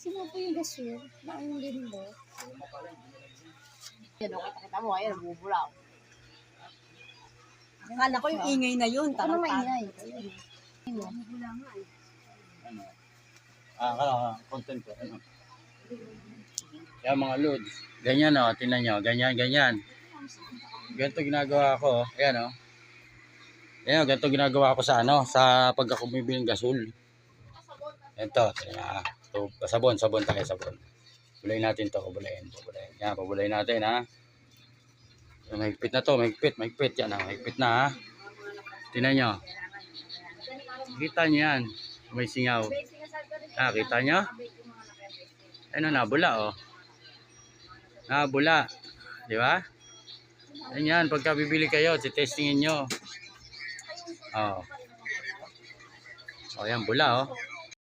Sino po yung gasyo? Bakit yung lindo? Yan o, kita mo, ayan, bubulaw. Akala ko yung ingay na yun. Ano maingay? Content ko. Ano? Kaya mga lods, ganyan o, tingnan nyo, ganyan. Ganito ginagawa ko, ayan o. Ayan, ganito ginagawa ko sa sa pagka bumibili ng gasol. Ito, so, sabon tayo. Bulayin natin to, bulayin. Yan, pabulayin natin ha. Mahigpit na to, mahigpit. Yan ha, mahigpit na ha. Tingnan nyo. Kita nyo yan, may singaw. Kita nyo? Ano, nabula oh. Nabula. Di ba? Yan, pagka bibili kayo, testingin nyo. Oh, yan, bula oh.